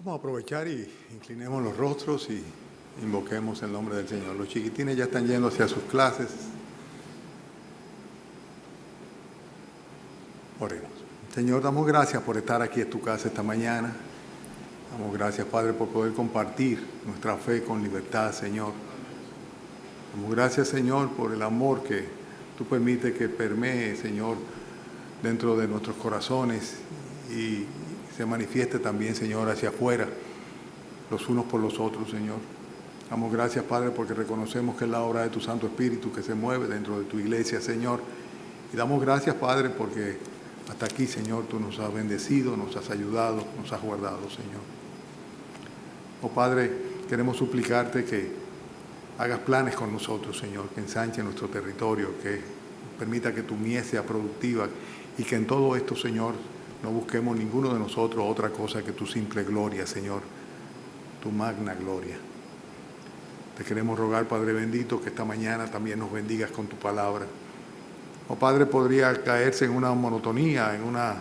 Vamos a aprovechar y inclinemos los rostros y invoquemos el nombre del Señor. Los chiquitines ya están yendo hacia sus clases. Oremos. Señor, damos gracias por estar aquí en tu casa esta mañana. Damos gracias, Padre, por poder compartir nuestra fe con libertad, Señor. Damos gracias, Señor, por el amor que tú permites que permee, Señor, dentro de nuestros corazones y se manifieste también, Señor, hacia afuera, los unos por los otros, Señor. Damos gracias, Padre, porque reconocemos que es la obra de tu Santo Espíritu que se mueve dentro de tu iglesia, Señor. Y damos gracias, Padre, porque hasta aquí, Señor, tú nos has bendecido, nos has ayudado, nos has guardado, Señor. Oh, Padre, queremos suplicarte que hagas planes con nosotros, Señor, que ensanche nuestro territorio, que permita que tu mies sea productiva y que en todo esto, Señor, no busquemos ninguno de nosotros otra cosa que tu simple gloria, Señor, tu magna gloria. Te queremos rogar, Padre bendito, que esta mañana también nos bendigas con tu palabra. Oh, Padre, podría caerse en una monotonía, en una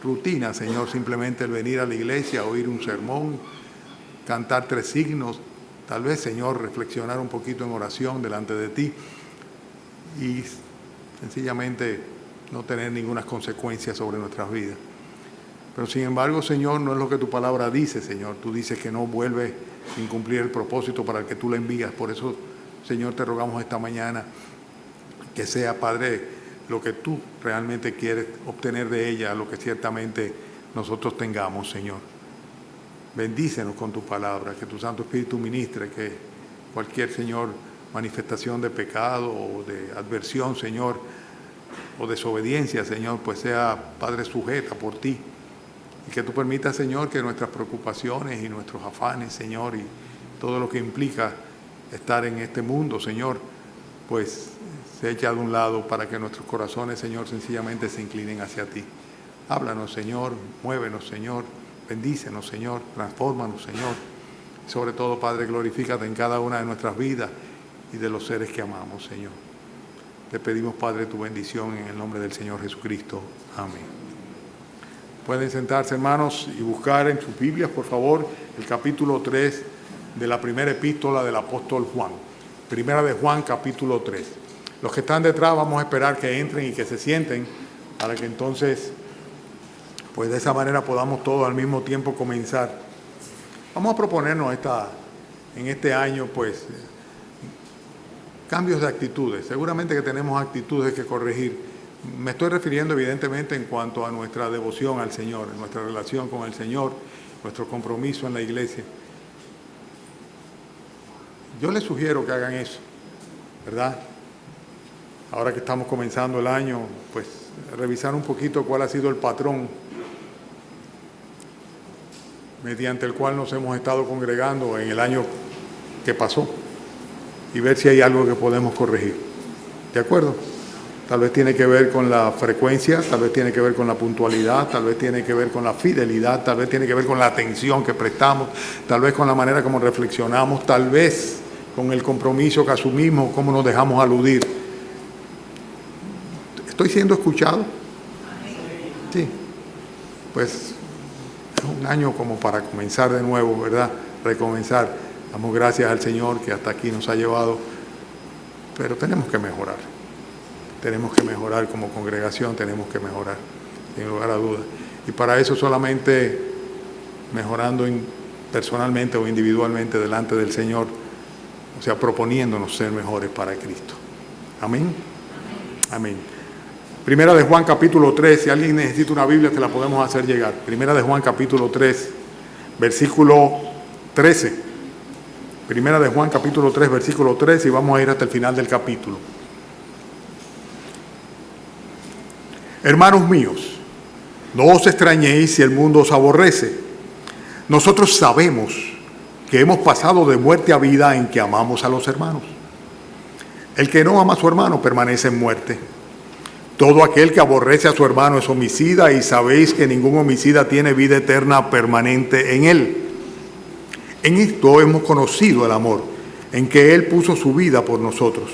rutina, Señor, simplemente el venir a la iglesia, oír un sermón, cantar 3 signos, tal vez, Señor, reflexionar un poquito en oración delante de ti y sencillamente no tener ninguna consecuencia sobre nuestras vidas. Pero sin embargo, Señor, no es lo que tu palabra dice, Señor. Tú dices que no vuelve sin cumplir el propósito para el que tú la envías. Por eso, Señor, te rogamos esta mañana que sea, Padre, lo que tú realmente quieres obtener de ella, lo que ciertamente nosotros tengamos, Señor. Bendícenos con tu palabra, que tu Santo Espíritu ministre, que cualquier, Señor, manifestación de pecado o de adversión, Señor, o desobediencia, Señor, pues sea, Padre, sujeta por ti. Y que tú permitas, Señor, que nuestras preocupaciones y nuestros afanes, Señor, y todo lo que implica estar en este mundo, Señor, pues se eche de un lado para que nuestros corazones, Señor, sencillamente se inclinen hacia ti. Háblanos, Señor, muévenos, Señor, bendícenos, Señor, transfórmanos, Señor. Y sobre todo, Padre, glorifícate en cada una de nuestras vidas y de los seres que amamos, Señor. Te pedimos, Padre, tu bendición en el nombre del Señor Jesucristo. Amén. Pueden sentarse, hermanos, y buscar en sus Biblias, por favor, el capítulo 3 de la primera epístola del apóstol Juan. Primera de Juan, capítulo 3. Los que están detrás vamos a esperar que entren y que se sienten para que entonces, pues de esa manera podamos todos al mismo tiempo comenzar. Vamos a proponernos en este año, pues, cambios de actitudes. Seguramente que tenemos actitudes que corregir. Me estoy refiriendo evidentemente en cuanto a nuestra devoción al Señor, en nuestra relación con el Señor, nuestro compromiso en la iglesia. Yo les sugiero que hagan eso, ¿verdad? Ahora que estamos comenzando el año, pues revisar un poquito cuál ha sido el patrón mediante el cual nos hemos estado congregando en el año que pasó y ver si hay algo que podemos corregir. ¿De acuerdo? Tal vez tiene que ver con la frecuencia, tal vez tiene que ver con la puntualidad, tal vez tiene que ver con la fidelidad, tal vez tiene que ver con la atención que prestamos, tal vez con la manera como reflexionamos, tal vez con el compromiso que asumimos, cómo nos dejamos aludir. ¿Estoy siendo escuchado? Sí. Pues es un año como para comenzar de nuevo, ¿verdad? Recomenzar. Damos gracias al Señor que hasta aquí nos ha llevado, pero tenemos que mejorar. Tenemos que mejorar como congregación, tenemos que mejorar, sin lugar a dudas. Y para eso solamente mejorando personalmente o individualmente delante del Señor, o sea, proponiéndonos ser mejores para Cristo. Amén. Amén. Primera de Juan capítulo 3, si alguien necesita una Biblia te la podemos hacer llegar. Primera de Juan capítulo 3, versículo 13. Primera de Juan capítulo 3, versículo 13 y vamos a ir hasta el final del capítulo. Hermanos míos, no os extrañéis si el mundo os aborrece. Nosotros sabemos que hemos pasado de muerte a vida en que amamos a los hermanos. El que no ama a su hermano permanece en muerte. Todo aquel que aborrece a su hermano es homicida y sabéis que ningún homicida tiene vida eterna permanente en él. En esto hemos conocido el amor, en que Él puso su vida por nosotros.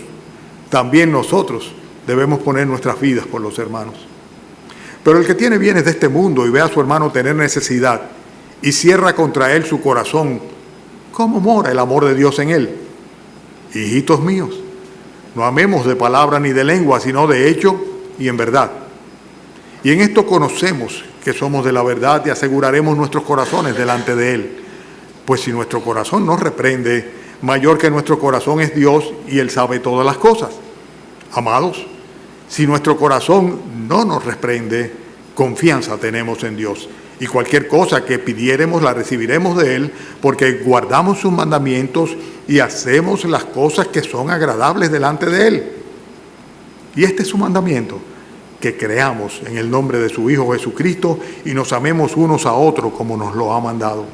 También nosotros debemos poner nuestras vidas por los hermanos. Pero el que tiene bienes de este mundo y ve a su hermano tener necesidad y cierra contra él su corazón, ¿cómo mora el amor de Dios en él? Hijitos míos, no amemos de palabra ni de lengua, sino de hecho y en verdad. Y en esto conocemos que somos de la verdad y aseguraremos nuestros corazones delante de Él. Pues si nuestro corazón nos reprende, mayor que nuestro corazón es Dios y Él sabe todas las cosas. Amados, si nuestro corazón no nos reprende, confianza tenemos en Dios. Y cualquier cosa que pidiéremos la recibiremos de Él, porque guardamos sus mandamientos y hacemos las cosas que son agradables delante de Él. Y este es su mandamiento, que creamos en el nombre de su Hijo Jesucristo y nos amemos unos a otros como nos lo ha mandado.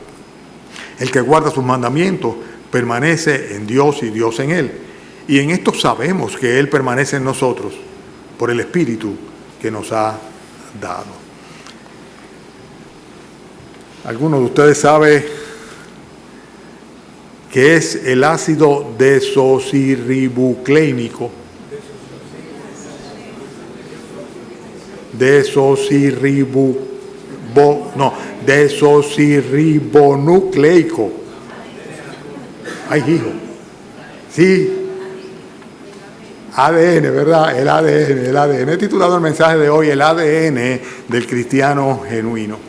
El que guarda sus mandamientos permanece en Dios y Dios en él. Y en esto sabemos que Él permanece en nosotros por el Espíritu que nos ha dado. ¿Alguno de ustedes sabe qué es el ácido desoxirribonucleico? Desoxirribonucleico. Ay, hijo. Sí. ADN, ¿verdad? El ADN. He titulado el mensaje de hoy, el ADN del cristiano genuino.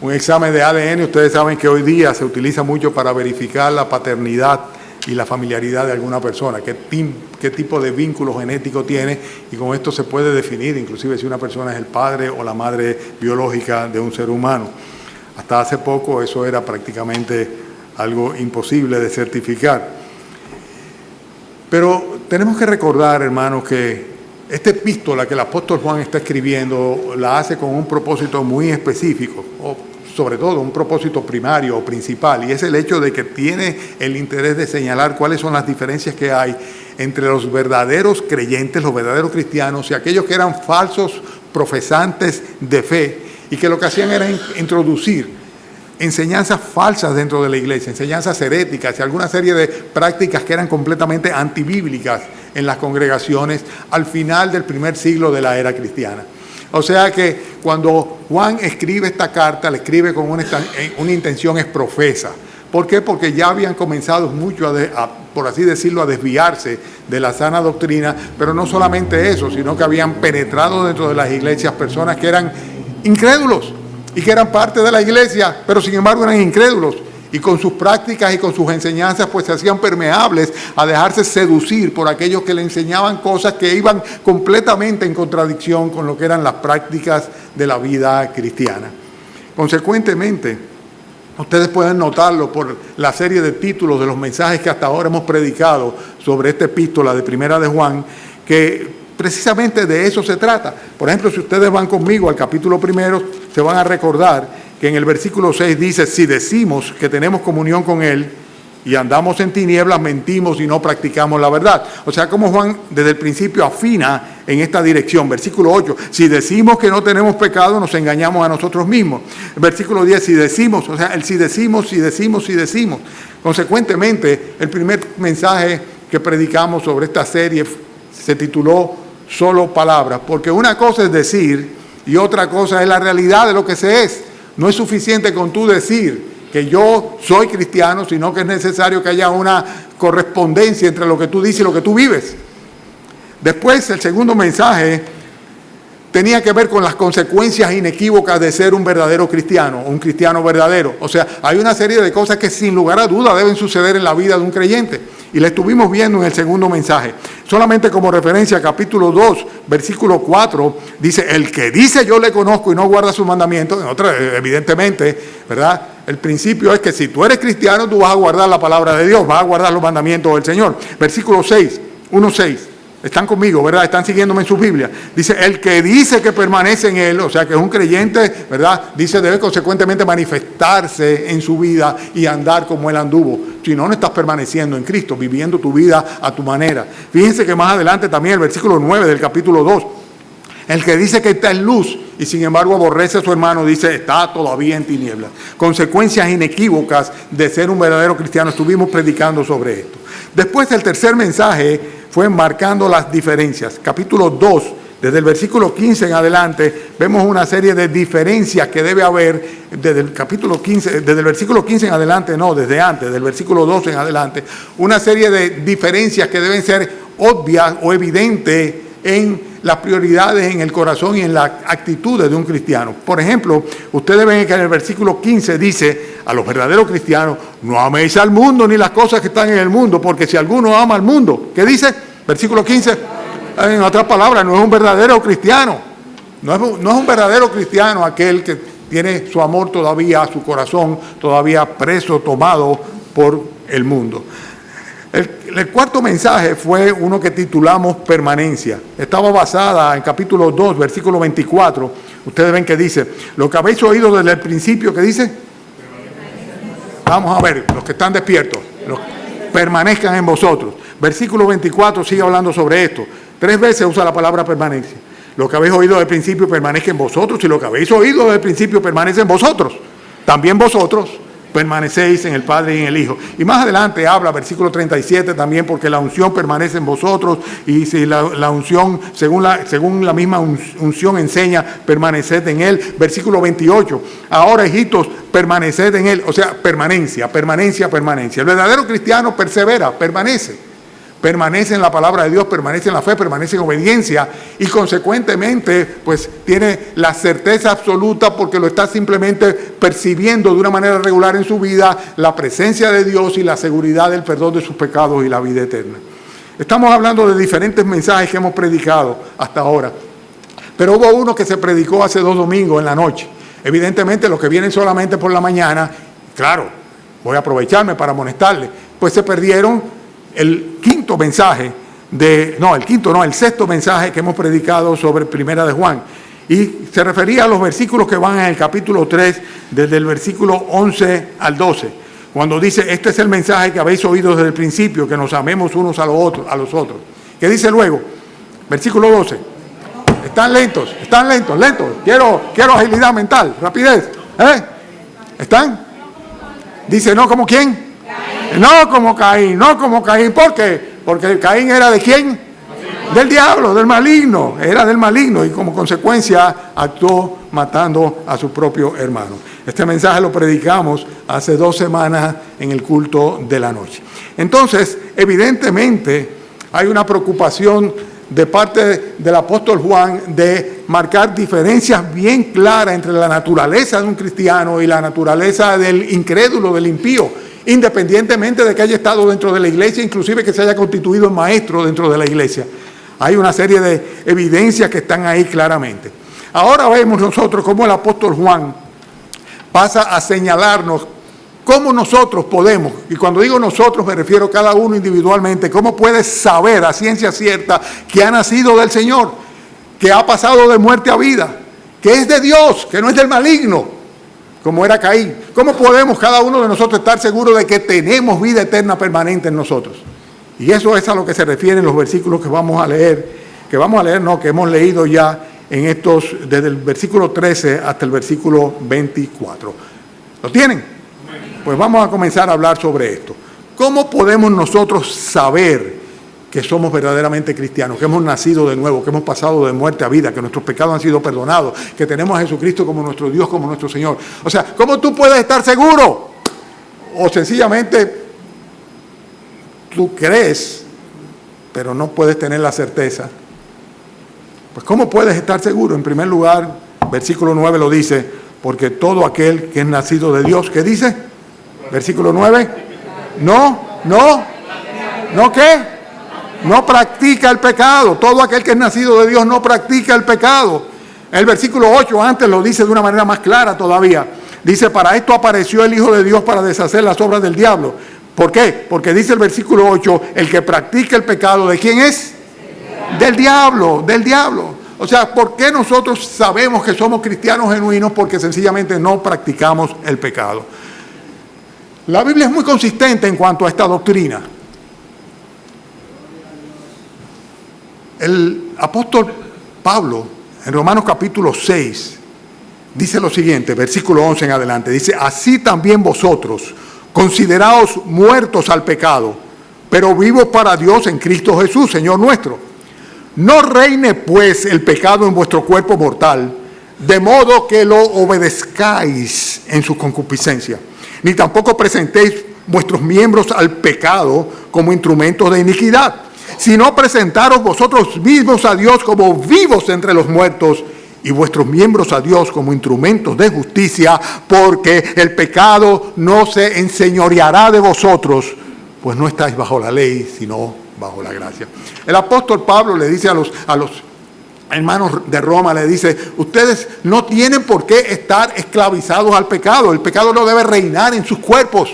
Un examen de ADN, ustedes saben que hoy día se utiliza mucho para verificar la paternidad y la familiaridad de alguna persona, qué tipo de vínculo genético tiene, y con esto se puede definir inclusive si una persona es el padre o la madre biológica de un ser humano. Hasta hace poco eso era prácticamente algo imposible de certificar. Pero tenemos que recordar, hermanos, que esta epístola que el apóstol Juan está escribiendo la hace con un propósito muy específico, o sobre todo un propósito primario o principal, y es el hecho de que tiene el interés de señalar cuáles son las diferencias que hay entre los verdaderos creyentes, los verdaderos cristianos, y aquellos que eran falsos profesantes de fe, y que lo que hacían era introducir enseñanzas falsas dentro de la iglesia, enseñanzas heréticas y alguna serie de prácticas que eran completamente antibíblicas en las congregaciones al final del primer siglo de la era cristiana. O sea que cuando Juan escribe esta carta, la escribe con una intención profesa. ¿Por qué? Porque ya habían comenzado mucho, por así decirlo, a desviarse de la sana doctrina, pero no solamente eso, sino que habían penetrado dentro de las iglesias personas que eran incrédulos y que eran parte de la iglesia, pero sin embargo eran incrédulos. Y con sus prácticas y con sus enseñanzas pues se hacían permeables a dejarse seducir por aquellos que le enseñaban cosas que iban completamente en contradicción con lo que eran las prácticas de la vida cristiana. Consecuentemente, ustedes pueden notarlo por la serie de títulos de los mensajes que hasta ahora hemos predicado sobre esta epístola de Primera de Juan, que precisamente de eso se trata. Por ejemplo, si ustedes van conmigo al capítulo 1, se van a recordar que en el versículo 6 dice: si decimos que tenemos comunión con Él y andamos en tinieblas, mentimos y no practicamos la verdad. O sea, como Juan desde el principio afina en esta dirección. Versículo 8, si decimos que no tenemos pecado, nos engañamos a nosotros mismos. Versículo 10, si decimos, o sea, el si decimos. Consecuentemente, el primer mensaje que predicamos sobre esta serie se tituló Solo Palabras, porque una cosa es decir y otra cosa es la realidad de lo que se es. No es suficiente con tú decir que yo soy cristiano, sino que es necesario que haya una correspondencia entre lo que tú dices y lo que tú vives. Después, el segundo mensaje tenía que ver con las consecuencias inequívocas de ser un verdadero cristiano, un cristiano verdadero. O sea, hay una serie de cosas que sin lugar a duda deben suceder en la vida de un creyente. Y la estuvimos viendo en el segundo mensaje. Solamente como referencia, capítulo 2, versículo 4, dice: el que dice yo le conozco y no guarda sus mandamientos. Evidentemente, ¿verdad? El principio es que si tú eres cristiano, tú vas a guardar la palabra de Dios, vas a guardar los mandamientos del Señor. Versículo 6, 1:6. Están conmigo, ¿verdad? Están siguiéndome en su Biblia. Dice: el que dice que permanece en Él, o sea, que es un creyente, ¿verdad? Dice, debe consecuentemente manifestarse en su vida y andar como Él anduvo. Si no, no estás permaneciendo en Cristo, viviendo tu vida a tu manera. Fíjense que más adelante también el versículo 9 del capítulo 2. El que dice que está en luz y sin embargo aborrece a su hermano, dice, está todavía en tinieblas. Consecuencias inequívocas de ser un verdadero cristiano. Estuvimos predicando sobre esto. Después, el tercer mensaje fue marcando las diferencias. Capítulo 2, Desde el versículo 15 en adelante vemos una serie de diferencias que debe haber desde el capítulo 15, desde el versículo 15 en adelante, no, desde antes, del versículo 12 en adelante, una serie de diferencias que deben ser obvias o evidentes en las prioridades en el corazón y en las actitudes de un cristiano. Por ejemplo, ustedes ven que en el versículo 15 dice a los verdaderos cristianos: no améis al mundo ni las cosas que están en el mundo, porque si alguno ama al mundo, ¿qué dice? Versículo 15. En otras palabras, no es un verdadero cristiano. No es un verdadero cristiano aquel que tiene su amor todavía, su corazón todavía preso, tomado por el mundo. El cuarto mensaje fue uno que titulamos permanencia. Estaba basada en capítulo 2, versículo 24. Ustedes ven que dice: lo que habéis oído desde el principio, ¿qué dice? Vamos a ver, los que están despiertos, permanezcan en vosotros. Versículo 24 sigue hablando sobre esto. 3 veces usa la palabra permanencia. Lo que habéis oído del principio permanezca en vosotros, y lo que habéis oído del principio permanece en vosotros. También vosotros permanecéis en el Padre y en el Hijo. Y más adelante habla, versículo 37 también, porque la unción permanece en vosotros, y si la unción, según la misma unción enseña, permaneced en él. Versículo 28, ahora, hijitos, permaneced en él. O sea, permanencia. El verdadero cristiano persevera, permanece en la palabra de Dios, permanece en la fe, permanece en obediencia, y consecuentemente pues tiene la certeza absoluta, porque lo está simplemente percibiendo de una manera regular en su vida, la presencia de Dios y la seguridad del perdón de sus pecados y la vida eterna. Estamos hablando de diferentes mensajes que hemos predicado hasta ahora, pero hubo uno que se predicó hace 2 domingos en la noche. Evidentemente los que vienen solamente por la mañana, claro, voy a aprovecharme para amonestarles, pues se perdieron el sexto mensaje que hemos predicado sobre Primera de Juan. Y se refería a los versículos que van en el capítulo 3, desde el versículo 11 al 12. Cuando dice: este es el mensaje que habéis oído desde el principio, que nos amemos unos a los otros. ¿Qué dice luego? Versículo 12. Están lentos. Quiero agilidad mental, rapidez. ¿Están? Dice: ¿no como quién? No como Caín. ¿Por qué? Porque Caín era ¿de quién? Del diablo, del maligno. Era del maligno, y como consecuencia actuó matando a su propio hermano. Este mensaje lo predicamos hace 2 semanas en el culto de la noche. Entonces, evidentemente, hay una preocupación de parte del apóstol Juan de marcar diferencias bien claras entre la naturaleza de un cristiano y la naturaleza del incrédulo, del impío, independientemente de que haya estado dentro de la iglesia, inclusive que se haya constituido en maestro dentro de la iglesia. Hay una serie de evidencias que están ahí claramente. Ahora vemos nosotros cómo el apóstol Juan pasa a señalarnos cómo nosotros podemos, y cuando digo nosotros me refiero a cada uno individualmente, cómo puedes saber a ciencia cierta que ha nacido del Señor, que ha pasado de muerte a vida, que es de Dios, que no es del maligno, como era Caín. ¿Cómo podemos cada uno de nosotros estar seguros de que tenemos vida eterna permanente en nosotros? Y eso es a lo que se refieren los versículos que vamos a leer, que hemos leído ya en estos, desde el versículo 13 hasta el versículo 24. ¿Lo tienen? Pues vamos a comenzar a hablar sobre esto. ¿Cómo podemos nosotros saber que somos verdaderamente cristianos, que hemos nacido de nuevo, que hemos pasado de muerte a vida, que nuestros pecados han sido perdonados, que tenemos a Jesucristo como nuestro Dios, como nuestro Señor? O sea, ¿cómo tú puedes estar seguro? O sencillamente tú crees, pero no puedes tener la certeza. Pues ¿cómo puedes estar seguro? En primer lugar, versículo 9 lo dice: porque todo aquel que es nacido de Dios, ¿qué dice? Versículo 9, ¿qué? No practica el pecado. Todo aquel que es nacido de Dios no practica el pecado. El versículo 8 antes lo dice de una manera más clara todavía. Dice: para esto apareció el Hijo de Dios, para deshacer las obras del diablo. ¿Por qué? Porque dice el versículo 8, el que practica el pecado, ¿de quién es? Del diablo. O sea, ¿por qué nosotros sabemos que somos cristianos genuinos? Porque sencillamente no practicamos el pecado. La Biblia es muy consistente en cuanto a esta doctrina. El apóstol Pablo, en Romanos capítulo 6, dice lo siguiente, versículo 11 en adelante, dice: así también vosotros, consideraos muertos al pecado, pero vivos para Dios en Cristo Jesús, Señor nuestro. No reine pues el pecado en vuestro cuerpo mortal, de modo que lo obedezcáis en su concupiscencia, ni tampoco presentéis vuestros miembros al pecado como instrumentos de iniquidad, sino presentaros vosotros mismos a Dios como vivos entre los muertos, y vuestros miembros a Dios como instrumentos de justicia, porque el pecado no se enseñoreará de vosotros, pues no estáis bajo la ley, sino bajo la gracia. El apóstol Pablo le dice a los hermanos de Roma, le dice, ustedes no tienen por qué estar esclavizados al pecado. El pecado no debe reinar en sus cuerpos,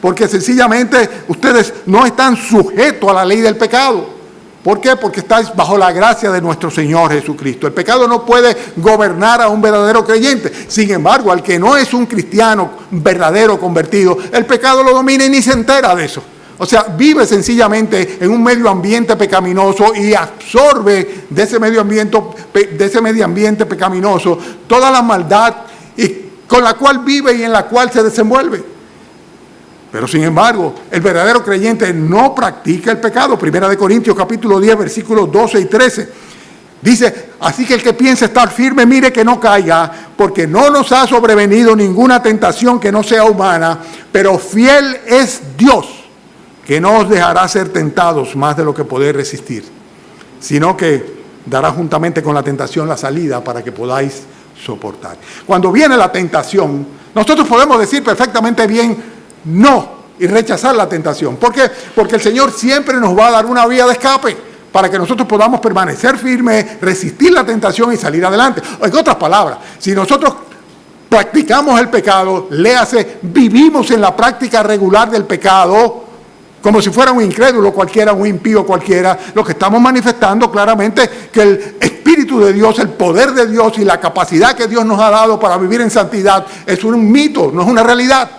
porque sencillamente ustedes no están sujetos a la ley del pecado. ¿Por qué? Porque estáis bajo la gracia de nuestro Señor Jesucristo. El pecado no puede gobernar a un verdadero creyente. Sin embargo, al que no es un cristiano verdadero convertido, el pecado lo domina y ni se entera de eso. O sea, vive sencillamente en un medio ambiente pecaminoso y absorbe de ese medio ambiente pecaminoso toda la maldad con la cual vive y en la cual se desenvuelve. Pero sin embargo, el verdadero creyente no practica el pecado. Primera de Corintios capítulo 10, versículos 12 y 13. Dice, así que el que piensa estar firme, mire que no caiga, porque no nos ha sobrevenido ninguna tentación que no sea humana, pero fiel es Dios, que no os dejará ser tentados más de lo que podéis resistir, sino que dará juntamente con la tentación la salida para que podáis soportar. Cuando viene la tentación, nosotros podemos decir perfectamente bien no y rechazar la tentación. ¿Por qué? Porque el Señor siempre nos va a dar una vía de escape para que nosotros podamos permanecer firmes, resistir la tentación y salir adelante. En otras palabras, si nosotros practicamos el pecado, léase, vivimos en la práctica regular del pecado, como si fuera un incrédulo cualquiera, un impío cualquiera, lo que estamos manifestando claramente que el Espíritu de Dios, el poder de Dios y la capacidad que Dios nos ha dado para vivir en santidad es un mito, no es una realidad.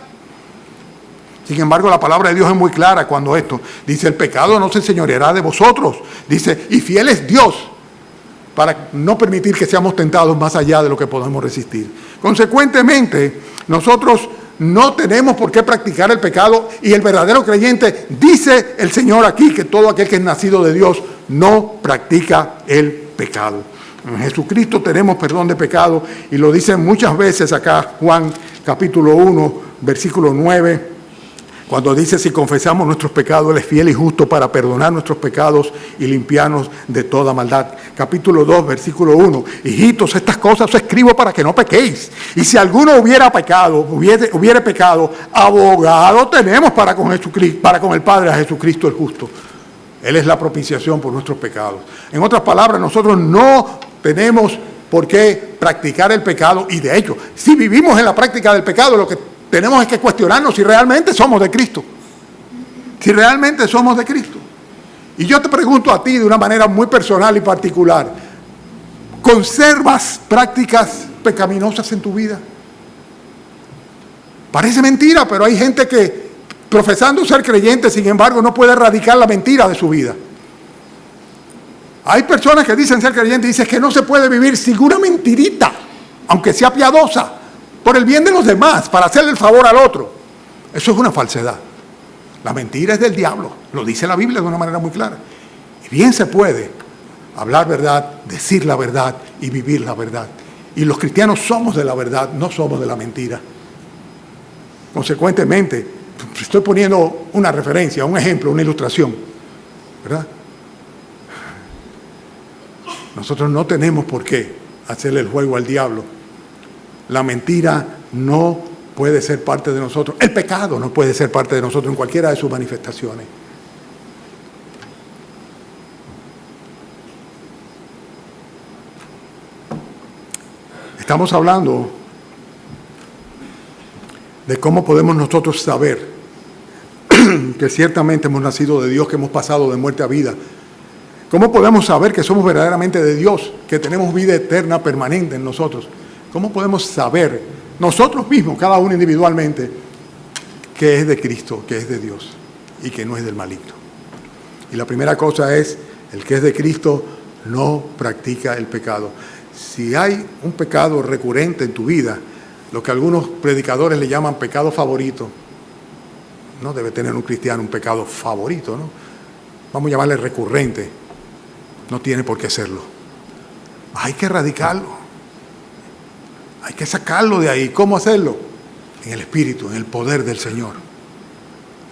Sin embargo, la palabra de Dios es muy clara cuando esto dice, el pecado no se enseñoreará de vosotros. Dice, y fiel es Dios para no permitir que seamos tentados más allá de lo que podemos resistir. Consecuentemente, nosotros no tenemos por qué practicar el pecado y el verdadero creyente, dice el Señor aquí, que todo aquel que es nacido de Dios no practica el pecado. En Jesucristo tenemos perdón de pecado y lo dice muchas veces acá Juan capítulo 1, versículo 9. Cuando dice, si confesamos nuestros pecados, Él es fiel y justo para perdonar nuestros pecados y limpiarnos de toda maldad. Capítulo 2, versículo 1. Hijitos, estas cosas os escribo para que no pequéis. Y si alguno hubiere pecado, abogado tenemos para con Jesucristo, para con el Padre, a Jesucristo el justo. Él es la propiciación por nuestros pecados. En otras palabras, nosotros no tenemos por qué practicar el pecado. Y de hecho, si vivimos en la práctica del pecado, lo que tenemos es que cuestionarnos si realmente somos de Cristo. Si realmente somos de Cristo. Y yo te pregunto a ti de una manera muy personal y particular, ¿conservas prácticas pecaminosas en tu vida? Parece mentira, pero hay gente que, profesando ser creyente, sin embargo, no puede erradicar la mentira de su vida. Hay personas que dicen ser creyentes y dicen que no se puede vivir sin una mentirita, aunque sea piadosa, por el bien de los demás, para hacerle el favor al otro. Eso es una falsedad. La mentira es del diablo, lo dice la Biblia de una manera muy clara. Y bien se puede hablar verdad, decir la verdad y vivir la verdad. Y los cristianos somos de la verdad, no somos de la mentira. Consecuentemente, estoy poniendo una referencia, un ejemplo, una ilustración, ¿verdad? Nosotros no tenemos por qué hacerle el juego al diablo. La mentira no puede ser parte de nosotros. El pecado no puede ser parte de nosotros en cualquiera de sus manifestaciones. Estamos hablando de cómo podemos nosotros saber que ciertamente hemos nacido de Dios, que hemos pasado de muerte a vida. ¿Cómo podemos saber que somos verdaderamente de Dios, que tenemos vida eterna permanente en nosotros? ¿Cómo podemos saber nosotros mismos, cada uno individualmente, que es de Cristo, que es de Dios y que no es del maligno? Y la primera cosa es, el que es de Cristo no practica el pecado. Si hay un pecado recurrente en tu vida, lo que algunos predicadores le llaman pecado favorito, no debe tener un cristiano un pecado favorito, ¿no? Vamos a llamarle recurrente. no tiene por qué serlo. Hay que erradicarlo. Hay que sacarlo de ahí. ¿Cómo hacerlo? En el Espíritu, en el poder del Señor.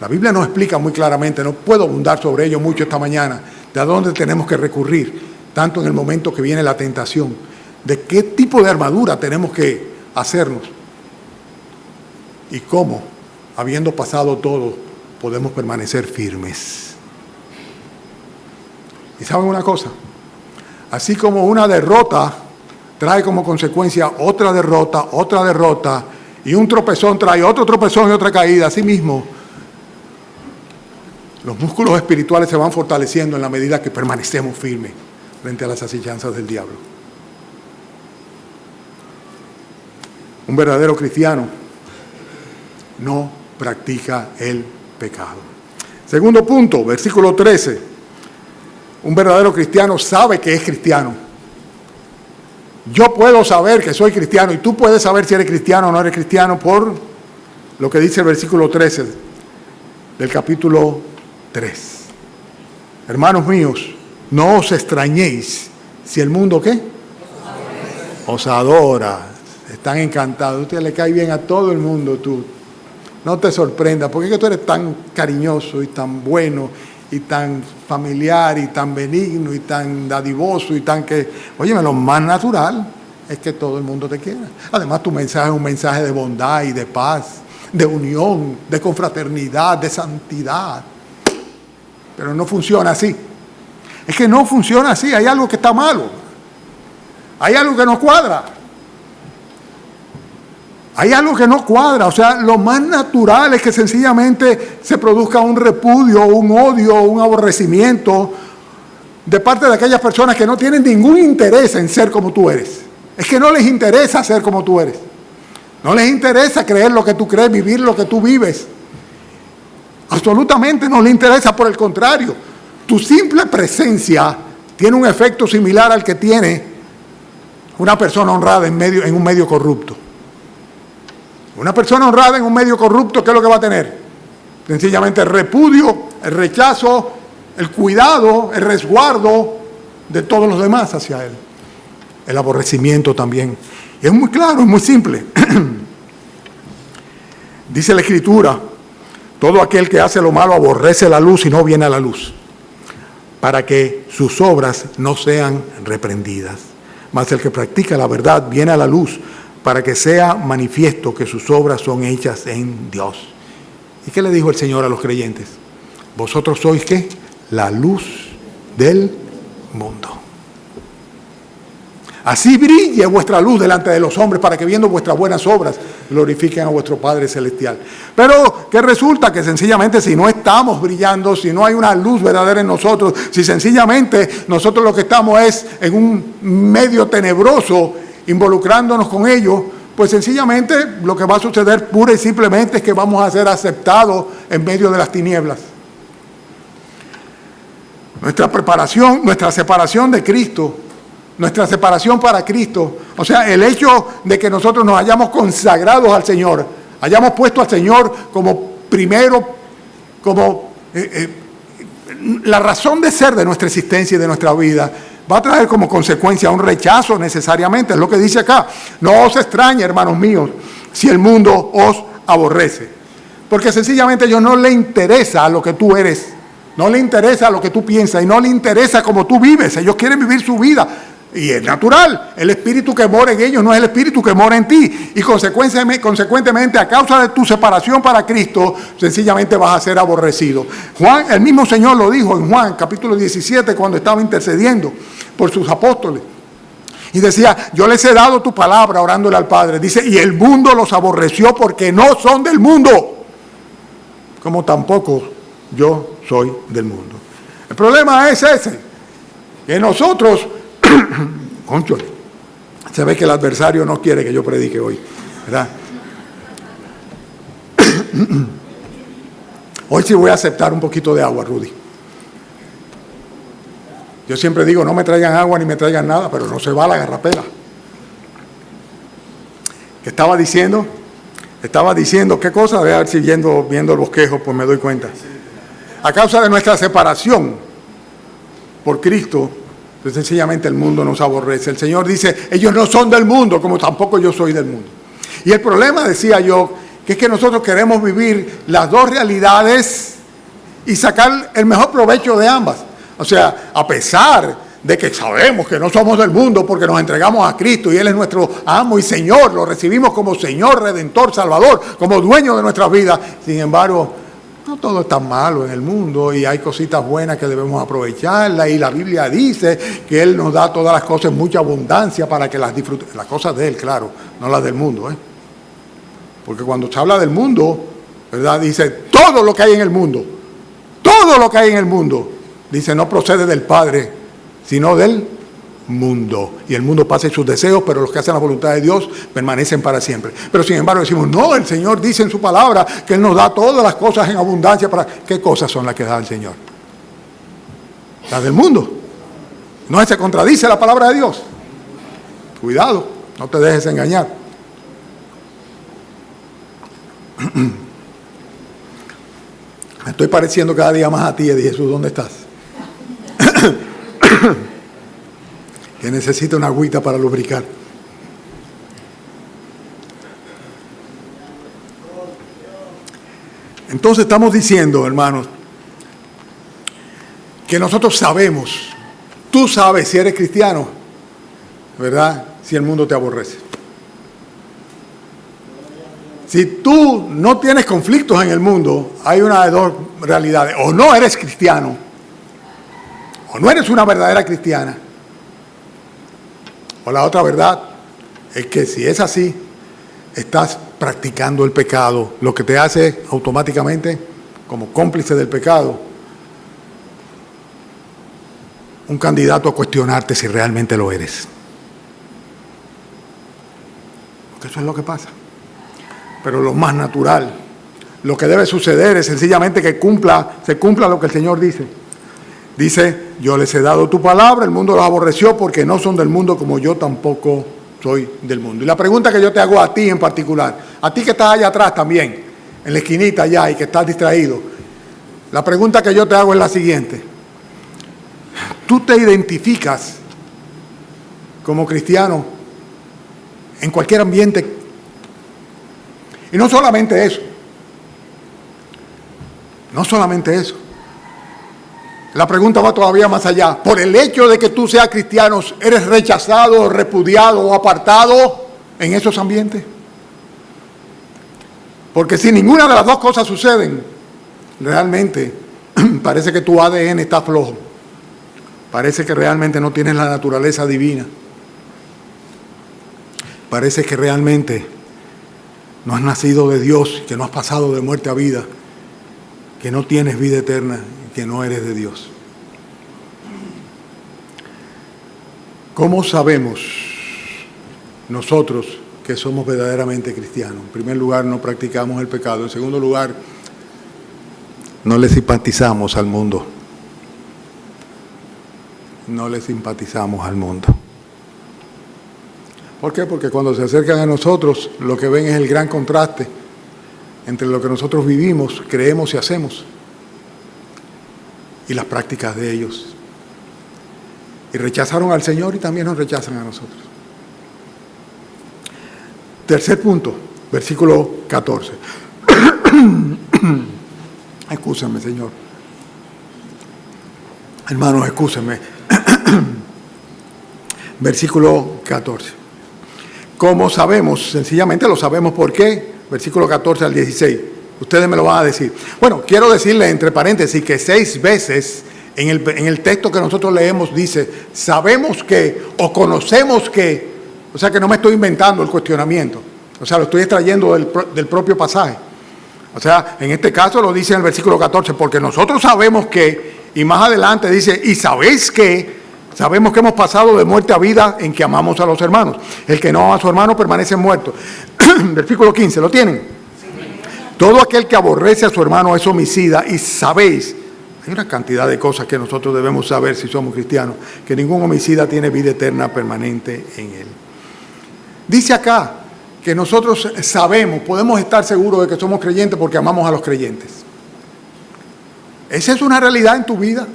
La Biblia nos explica muy claramente, no puedo abundar sobre ello mucho esta mañana, de a dónde tenemos que recurrir, tanto en el momento que viene la tentación, de qué tipo de armadura tenemos que hacernos y cómo, habiendo pasado todo, podemos permanecer firmes. ¿Y saben una cosa? Así como una derrota trae como consecuencia otra derrota, y un tropezón trae otro tropezón y otra caída, así mismo, los músculos espirituales se van fortaleciendo en la medida que permanecemos firmes frente a las acechanzas del diablo. Un verdadero cristiano no practica el pecado. Segundo punto, versículo 13. Un verdadero cristiano sabe que es cristiano. Yo puedo saber que soy cristiano y tú puedes saber si eres cristiano o no eres cristiano por lo que dice el versículo 13 del capítulo 3. Hermanos míos, no os extrañéis si el mundo ¿qué? Os adora. Están encantados. Usted le cae bien a todo el mundo, tú. No te sorprendas, porque es que tú eres tan cariñoso y tan bueno y tan familiar y tan benigno y tan dadivoso y tan que... Óyeme, lo más natural es que todo el mundo te quiera. Además, tu mensaje es un mensaje de bondad y de paz, de unión, de confraternidad, de santidad. Pero no funciona así. Es que no funciona así. Hay algo que está malo. Hay algo que no cuadra. Hay algo que no cuadra. O sea, lo más natural es que sencillamente se produzca un repudio, un odio, un aborrecimiento de parte de aquellas personas que no tienen ningún interés en ser como tú eres. Es que no les interesa ser como tú eres. No les interesa creer lo que tú crees, vivir lo que tú vives. Absolutamente no les interesa, por el contrario. Tu simple presencia tiene un efecto similar al que tiene una persona honrada en un medio corrupto. Una persona honrada en un medio corrupto, ¿qué es lo que va a tener? Sencillamente el repudio, el rechazo, el cuidado, el resguardo de todos los demás hacia él. El aborrecimiento también. Y es muy claro, es muy simple. Dice la Escritura, todo aquel que hace lo malo aborrece la luz y no viene a la luz, para que sus obras no sean reprendidas. Mas el que practica la verdad viene a la luz, para que sea manifiesto que sus obras son hechas en Dios. ¿Y qué le dijo el Señor a los creyentes? Vosotros sois ¿qué? La luz del mundo. Así brille vuestra luz delante de los hombres, para que viendo vuestras buenas obras glorifiquen a vuestro Padre Celestial. Pero que resulta que sencillamente si no estamos brillando, si no hay una luz verdadera en nosotros, si sencillamente nosotros lo que estamos es en un medio tenebroso, involucrándonos con ellos, pues sencillamente lo que va a suceder pura y simplemente es que vamos a ser aceptados en medio de las tinieblas. Nuestra preparación, nuestra separación de Cristo, nuestra separación para Cristo, o sea, el hecho de que nosotros nos hayamos consagrado al Señor, hayamos puesto al Señor como primero, como la razón de ser de nuestra existencia y de nuestra vida, va a traer como consecuencia un rechazo necesariamente. Es lo que dice acá. No os extrañe, hermanos míos, si el mundo os aborrece. Porque sencillamente a ellos no le interesa lo que tú eres. No le interesa lo que tú piensas y no le interesa cómo tú vives. Ellos quieren vivir su vida. Y es natural. El espíritu que mora en ellos no es el espíritu que mora en ti. Y consecuentemente, a causa de tu separación para Cristo, sencillamente vas a ser aborrecido. Juan, el mismo Señor lo dijo en Juan, capítulo 17, cuando estaba intercediendo por sus apóstoles. Y decía, yo les he dado tu palabra orándole al Padre. Dice, y el mundo los aborreció porque no son del mundo, como tampoco yo soy del mundo. El problema es ese, que nosotros... Cónchale, se ve que el adversario no quiere que yo predique hoy, ¿verdad? Hoy sí voy a aceptar un poquito de agua, Rudy. Yo siempre digo, no me traigan agua ni me traigan nada, pero no se va la garrapela. ¿Qué estaba diciendo? ¿Qué cosa? A ver si viendo el bosquejo, pues me doy cuenta. A causa de nuestra separación por Cristo, Entonces sencillamente el mundo nos aborrece. El Señor dice, ellos no son del mundo, como tampoco yo soy del mundo. Y el problema, decía yo, que es que nosotros queremos vivir las dos realidades y sacar el mejor provecho de ambas. O sea, a pesar de que sabemos que no somos del mundo porque nos entregamos a Cristo y Él es nuestro amo y Señor, lo recibimos como Señor, Redentor, Salvador, como dueño de nuestras vidas. Sin embargo, no todo es tan malo en el mundo y hay cositas buenas que debemos aprovecharlas, y la Biblia dice que Él nos da todas las cosas en mucha abundancia para que las disfrutemos. Las cosas de Él, claro, no las del mundo, ¿eh? Porque cuando se habla del mundo, ¿verdad? Dice todo lo que hay en el mundo, todo lo que hay en el mundo, dice no procede del Padre, sino del mundo. Y el mundo pasa sus deseos, pero los que hacen la voluntad de Dios permanecen para siempre. Pero sin embargo decimos, no, el Señor dice en su palabra que Él nos da todas las cosas en abundancia. ¿Qué cosas son las que da el Señor? Las del mundo. No se contradice la palabra de Dios. Cuidado, no te dejes engañar. Me estoy pareciendo cada día más a ti, Eddie Jesús, ¿dónde estás? Que necesita una agüita para lubricar. Entonces estamos diciendo, hermanos, que nosotros sabemos, tú sabes si eres cristiano, ¿verdad? Si el mundo te aborrece. Si tú no tienes conflictos en el mundo, hay una de dos realidades. O no eres cristiano, o no eres una verdadera cristiana. O la otra verdad es que si es así, estás practicando el pecado, lo que te hace automáticamente, como cómplice del pecado, un candidato a cuestionarte si realmente lo eres. Porque eso es lo que pasa. Pero lo más natural, lo que debe suceder es sencillamente que se cumpla lo que el Señor dice. Dice, yo les he dado tu palabra, el mundo los aborreció porque no son del mundo como yo tampoco soy del mundo. Y la pregunta que yo te hago a ti en particular, a ti que estás allá atrás también, en la esquinita allá y que estás distraído, la pregunta que yo te hago es la siguiente. ¿Tú te identificas como cristiano en cualquier ambiente? Y no solamente eso, no solamente eso. La pregunta va todavía más allá. Por el hecho de que tú seas cristiano, ¿eres rechazado, repudiado o apartado en esos ambientes? Porque si ninguna de las dos cosas suceden, realmente parece que tu ADN está flojo. Parece que realmente no tienes la naturaleza divina. Parece que realmente no has nacido de Dios, que no has pasado de muerte a vida, que no tienes vida eterna, que no eres de Dios. ¿Cómo sabemos nosotros que somos verdaderamente cristianos? En primer lugar, no practicamos el pecado. En segundo lugar, no le simpatizamos al mundo. No le simpatizamos al mundo. ¿Por qué? Porque cuando se acercan a nosotros, lo que ven es el gran contraste entre lo que nosotros vivimos, creemos y hacemos, y las prácticas de ellos. Y rechazaron al Señor y también nos rechazan a nosotros. Tercer punto, versículo 14. Excúsenme, Señor. Hermanos, excúsenme. Versículo 14. ¿Cómo sabemos? Sencillamente lo sabemos. ¿Por qué? Versículo 14 al 16. Ustedes me lo van a decir. Bueno, quiero decirle entre paréntesis que 6 veces en el texto que nosotros leemos dice, sabemos que o conocemos que, o sea que no me estoy inventando el cuestionamiento, o sea, lo estoy extrayendo del propio pasaje. O sea, en este caso lo dice en el versículo 14, porque nosotros sabemos que, y más adelante dice, y sabéis que, sabemos que hemos pasado de muerte a vida en que amamos a los hermanos. El que no ama a su hermano permanece muerto. Versículo 15, ¿lo tienen? Sí. Todo aquel que aborrece a su hermano es homicida, y sabéis, hay una cantidad de cosas que nosotros debemos saber si somos cristianos, que ningún homicida tiene vida eterna permanente en él. Dice acá que nosotros sabemos, podemos estar seguros de que somos creyentes porque amamos a los creyentes. ¿Esa es una realidad en tu vida?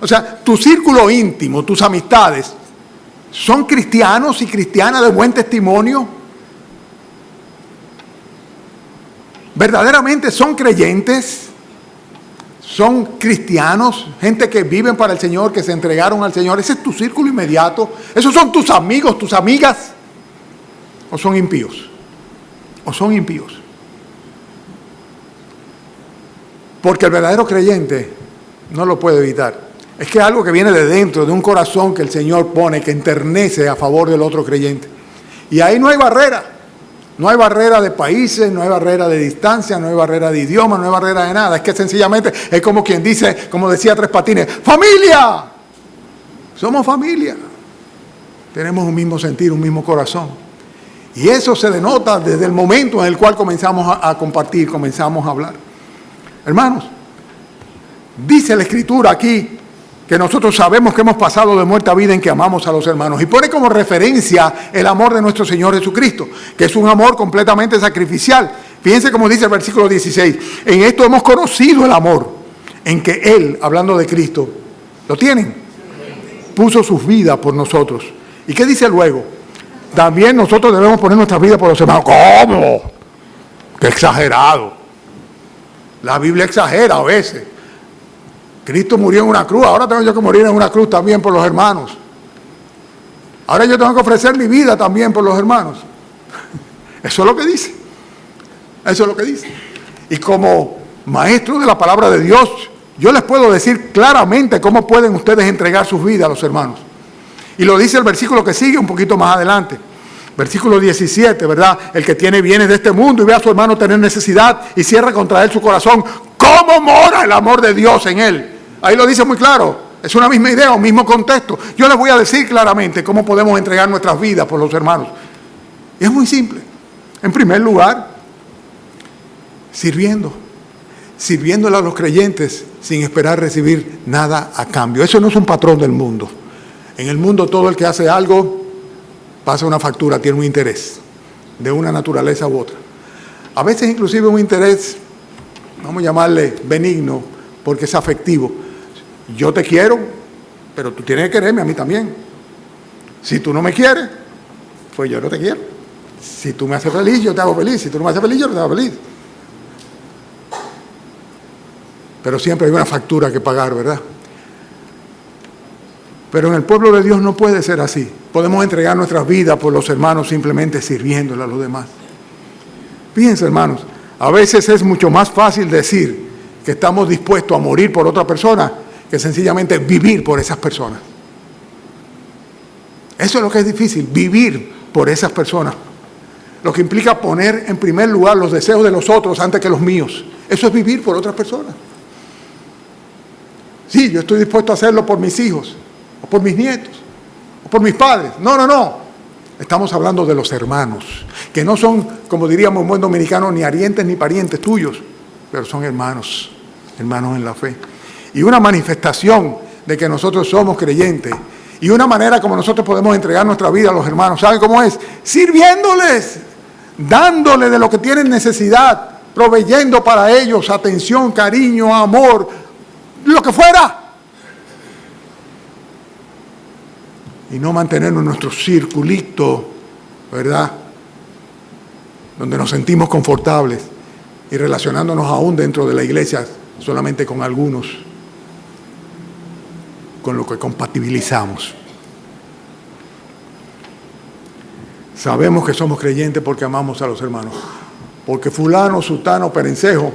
O sea, tu círculo íntimo, tus amistades, ¿son cristianos y cristianas de buen testimonio? ¿Verdaderamente son creyentes? ¿Son cristianos? Gente que viven para el Señor, que se entregaron al Señor. ¿Ese es tu círculo inmediato? ¿Esos son tus amigos, tus amigas? ¿O son impíos? ¿O son impíos? Porque el verdadero creyente no lo puede evitar. Es que es algo que viene de dentro, de un corazón que el Señor pone, que enternece a favor del otro creyente. Y ahí no hay barrera. No hay barrera de países, no hay barrera de distancia, no hay barrera de idioma, no hay barrera de nada. Es que sencillamente es como quien dice, como decía Tres Patines, ¡familia! Somos familia. Tenemos un mismo sentir, un mismo corazón. Y eso se denota desde el momento en el cual comenzamos a compartir, comenzamos a hablar. Hermanos, dice la Escritura aquí que nosotros sabemos que hemos pasado de muerte a vida en que amamos a los hermanos. Y pone como referencia el amor de nuestro Señor Jesucristo, que es un amor completamente sacrificial. Fíjense cómo dice el versículo 16. En esto hemos conocido el amor, en que Él, hablando de Cristo, ¿lo tienen? Puso su vida por nosotros. ¿Y qué dice luego? También nosotros debemos poner nuestra vida por los hermanos. ¿Cómo? ¡Qué exagerado! La Biblia exagera a veces. Cristo murió en una cruz, ahora tengo yo que morir en una cruz también por los hermanos. Ahora yo tengo que ofrecer mi vida también por los hermanos. Eso es lo que dice. Eso es lo que dice. Y como maestro de la palabra de Dios, yo les puedo decir claramente cómo pueden ustedes entregar sus vidas a los hermanos. Y lo dice el versículo que sigue un poquito más adelante. Versículo 17, ¿verdad? El que tiene bienes de este mundo y ve a su hermano tener necesidad y cierra contra él su corazón. ¿Cómo mora el amor de Dios en él? Ahí lo dice muy claro. Es una misma idea, un mismo contexto. Yo les voy a decir claramente cómo podemos entregar nuestras vidas por los hermanos. Y es muy simple. En primer lugar, sirviéndole a los creyentes sin esperar recibir nada a cambio. Eso no es un patrón del mundo. En el mundo todo el que hace algo pasa una factura, tiene un interés de una naturaleza u otra. A veces inclusive un interés, vamos a llamarle benigno, porque es afectivo. Yo te quiero, pero tú tienes que quererme a mí también. Si tú no me quieres, pues yo no te quiero. Si tú me haces feliz, yo te hago feliz. Si tú no me haces feliz, yo no te hago feliz. Pero siempre hay una factura que pagar, ¿verdad? Pero en el pueblo de Dios no puede ser así. Podemos entregar nuestras vidas por los hermanos simplemente sirviéndole a los demás. Fíjense, hermanos, a veces es mucho más fácil decir que estamos dispuestos a morir por otra persona que sencillamente vivir por esas personas. Eso es lo que es difícil, vivir por esas personas. Lo que implica poner en primer lugar los deseos de los otros antes que los míos. Eso es vivir por otras personas. Sí, yo estoy dispuesto a hacerlo por mis hijos, o por mis nietos, o por mis padres. No. Estamos hablando de los hermanos, que no son, como diríamos en buen dominicano, ni arientes ni parientes tuyos, pero son hermanos, hermanos en la fe. Y una manifestación de que nosotros somos creyentes, y una manera como nosotros podemos entregar nuestra vida a los hermanos, ¿saben cómo es? Sirviéndoles, dándoles de lo que tienen necesidad, proveyendo para ellos atención, cariño, amor, lo que fuera. Y no mantenernos en nuestro circulito, ¿verdad? Donde nos sentimos confortables y relacionándonos aún dentro de la iglesia solamente con algunos, con lo que compatibilizamos. Sabemos que somos creyentes porque amamos a los hermanos. Porque fulano, sutano, perencejo,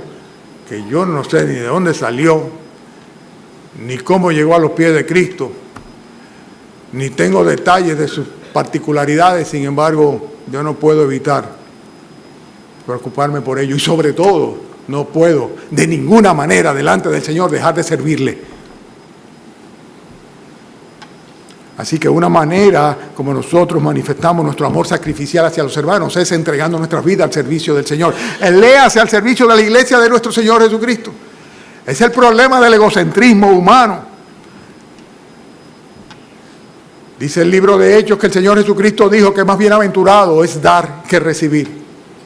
que yo no sé ni de dónde salió, ni cómo llegó a los pies de Cristo, ni tengo detalles de sus particularidades, sin embargo, yo no puedo evitar preocuparme por ello. Y sobre todo, no puedo de ninguna manera delante del Señor dejar de servirle. Así que una manera como nosotros manifestamos nuestro amor sacrificial hacia los hermanos es entregando nuestras vidas al servicio del Señor. Léase al servicio de la iglesia de nuestro Señor Jesucristo. Es el problema del egocentrismo humano. Dice el libro de Hechos que el Señor Jesucristo dijo que más bienaventurado es dar que recibir.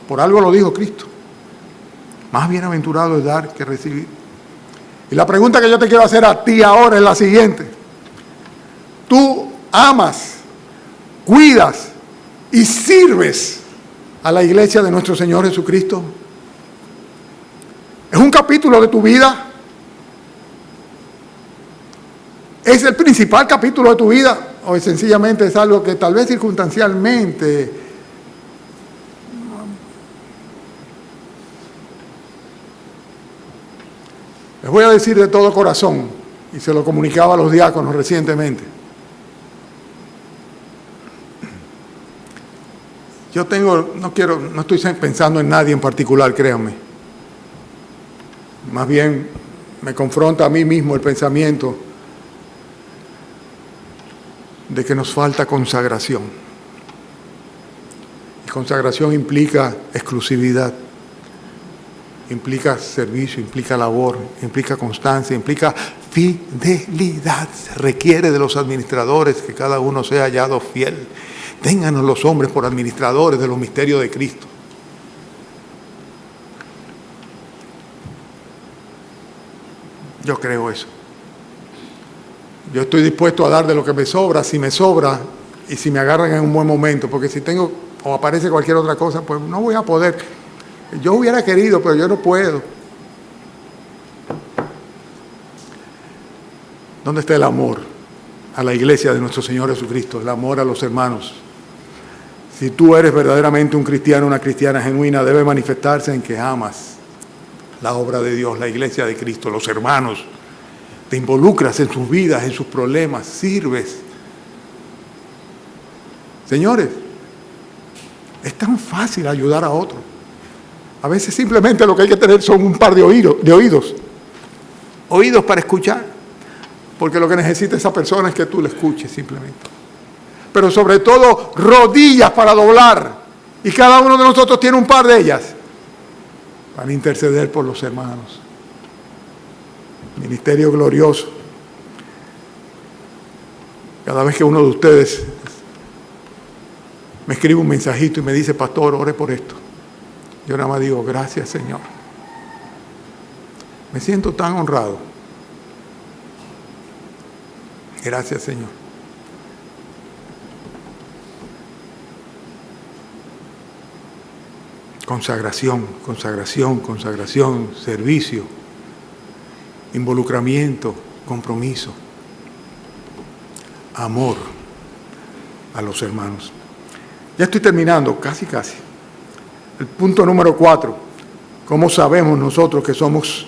Por algo lo dijo Cristo. Más bienaventurado es dar que recibir. Y la pregunta que yo te quiero hacer a ti ahora es la siguiente. ¿Tú amas, cuidas y sirves a la iglesia de nuestro Señor Jesucristo? ¿Es un capítulo de tu vida? ¿Es el principal capítulo de tu vida? ¿O sencillamente es algo que tal vez circunstancialmente les voy a decir de todo corazón, y se lo comunicaba a los diáconos recientemente? No estoy pensando en nadie en particular, créanme. Más bien me confronta a mí mismo el pensamiento de que nos falta consagración. Y consagración implica exclusividad, implica servicio, implica labor, implica constancia, implica fidelidad. Se requiere de los administradores que cada uno sea hallado fiel. Ténganos los hombres por administradores de los misterios de Cristo. Yo creo eso. Yo estoy dispuesto a dar de lo que me sobra, si me sobra, y si me agarran en un buen momento, porque si tengo o aparece cualquier otra cosa, pues no voy a poder. Yo hubiera querido, pero yo no puedo. ¿Dónde está el amor a la iglesia de nuestro Señor Jesucristo? El amor a los hermanos. Si tú eres verdaderamente un cristiano, una cristiana genuina, debe manifestarse en que amas la obra de Dios, la iglesia de Cristo, los hermanos. Te involucras en sus vidas, en sus problemas, sirves. Señores, es tan fácil ayudar a otros. A veces simplemente lo que hay que tener son un par de oídos. Oídos para escuchar. Porque lo que necesita esa persona es que tú le escuches simplemente. Pero sobre todo, rodillas para doblar. Y cada uno de nosotros tiene un par de ellas para interceder por los hermanos. Ministerio glorioso. Cada vez que uno de ustedes me escribe un mensajito y me dice, pastor, ore por esto, yo nada más digo, gracias Señor. Me siento tan honrado. Gracias Señor. Consagración, consagración, consagración, servicio, involucramiento, compromiso, amor a los hermanos. Ya estoy terminando, casi. El punto número 4. ¿Cómo sabemos nosotros que somos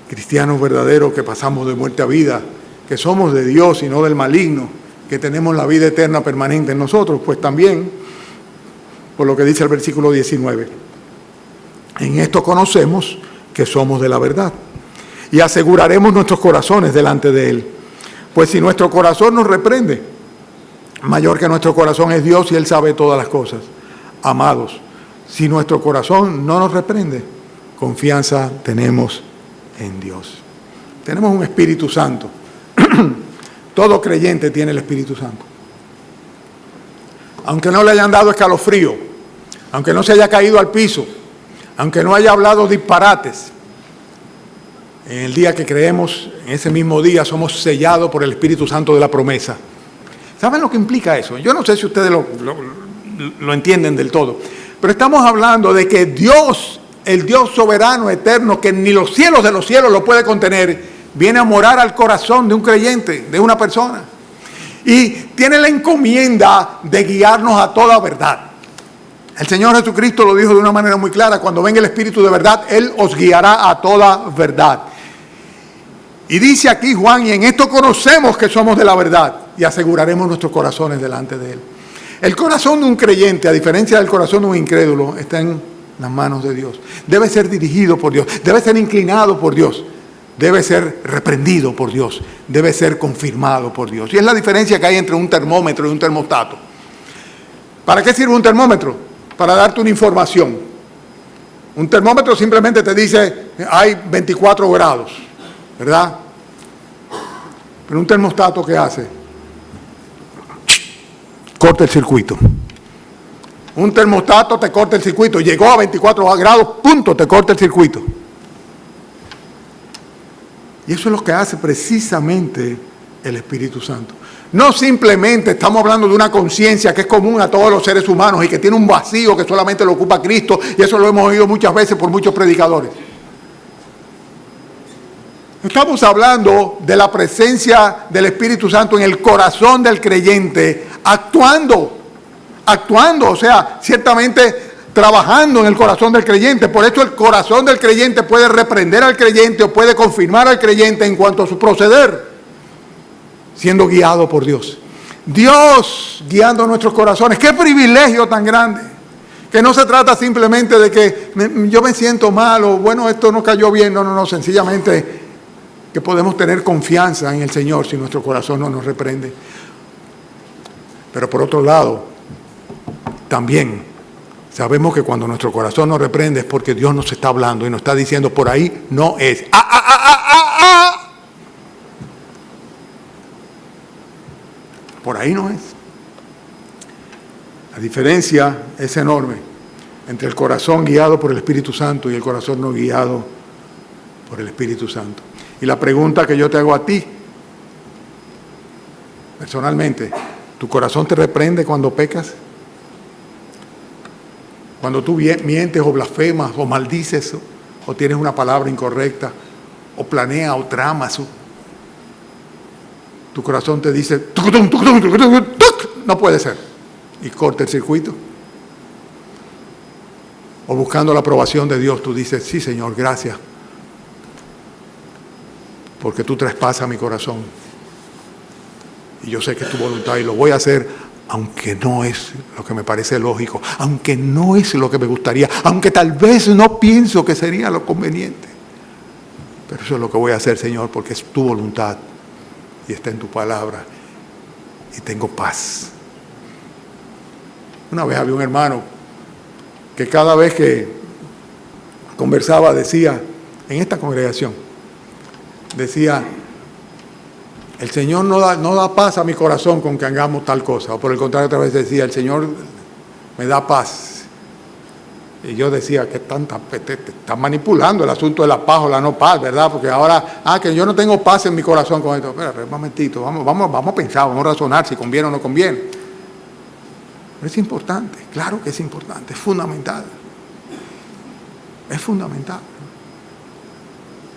cristianos verdaderos, que pasamos de muerte a vida, que somos de Dios y no del maligno, que tenemos la vida eterna permanente en nosotros? Pues también, por lo que dice el versículo 19. En esto conocemos que somos de la verdad y aseguraremos nuestros corazones delante de Él. Pues si nuestro corazón nos reprende, mayor que nuestro corazón es Dios y Él sabe todas las cosas. Amados, si nuestro corazón no nos reprende, confianza tenemos en Dios. Tenemos un Espíritu Santo. Todo creyente tiene el Espíritu Santo. Aunque no le hayan dado escalofrío, aunque no se haya caído al piso, aunque no haya hablado disparates, en el día que creemos, en ese mismo día, somos sellados por el Espíritu Santo de la promesa. ¿Saben lo que implica eso? Yo no sé si ustedes lo entienden del todo, pero estamos hablando de que Dios, el Dios soberano, eterno, que ni los cielos de los cielos lo puede contener, viene a morar al corazón de un creyente, de una persona. Y tiene la encomienda de guiarnos a toda verdad. El Señor Jesucristo lo dijo de una manera muy clara: cuando venga el Espíritu de verdad, Él os guiará a toda verdad. Y dice aquí Juan, y en esto conocemos que somos de la verdad y aseguraremos nuestros corazones delante de Él. El corazón de un creyente, a diferencia del corazón de un incrédulo, está en las manos de Dios. Debe ser dirigido por Dios, debe ser inclinado por Dios, debe ser reprendido por Dios, debe ser confirmado por Dios. Y es la diferencia que hay entre un termómetro y un termostato. ¿Para qué sirve un termómetro? Para darte una información. Un termómetro simplemente te dice, hay 24 grados, ¿verdad? Pero un termostato, ¿qué hace? Corta el circuito. Un termostato te corta el circuito. Llegó a 24 grados, punto, te corta el circuito. Y eso es lo que hace precisamente el Espíritu Santo. No simplemente estamos hablando de una conciencia que es común a todos los seres humanos y que tiene un vacío que solamente lo ocupa Cristo, y eso lo hemos oído muchas veces por muchos predicadores. Estamos hablando de la presencia del Espíritu Santo en el corazón del creyente, actuando, o sea, ciertamente trabajando en el corazón del creyente. Por eso el corazón del creyente puede reprender al creyente o puede confirmar al creyente en cuanto a su proceder, siendo guiado por Dios. Dios guiando nuestros corazones. ¡Qué privilegio tan grande! Que no se trata simplemente de que yo me siento mal o bueno, esto no cayó bien. No, sencillamente que podemos tener confianza en el Señor si nuestro corazón no nos reprende. Pero por otro lado, también sabemos que cuando nuestro corazón nos reprende es porque Dios nos está hablando y nos está diciendo por ahí no es. Por ahí no es. La diferencia es enorme entre el corazón guiado por el Espíritu Santo y el corazón no guiado por el Espíritu Santo. Y la pregunta que yo te hago a ti, personalmente, ¿tu corazón te reprende cuando pecas? Cuando tú mientes o blasfemas o maldices o tienes una palabra incorrecta o planeas o tramas, tu corazón te dice, no puede ser, y corta el circuito. O buscando la aprobación de Dios, tú dices, sí Señor, gracias, porque tú traspasas mi corazón. Y yo sé que es tu voluntad y lo voy a hacer aunque no es lo que me parece lógico, aunque no es lo que me gustaría, aunque tal vez no pienso que sería lo conveniente. Pero eso es lo que voy a hacer, Señor, porque es tu voluntad y está en tu palabra y tengo paz. Una vez había un hermano que cada vez que conversaba decía, en esta congregación, decía, el Señor no da paz a mi corazón con que hagamos tal cosa. O por el contrario, otra vez decía, el Señor me da paz. Y yo decía, que están manipulando el asunto de la paz o la no paz, ¿verdad? Porque ahora, que yo no tengo paz en mi corazón con esto. Espera, un momentito, vamos a pensar, vamos a razonar si conviene o no conviene. Pero es importante, claro que es importante, es fundamental. Es fundamental.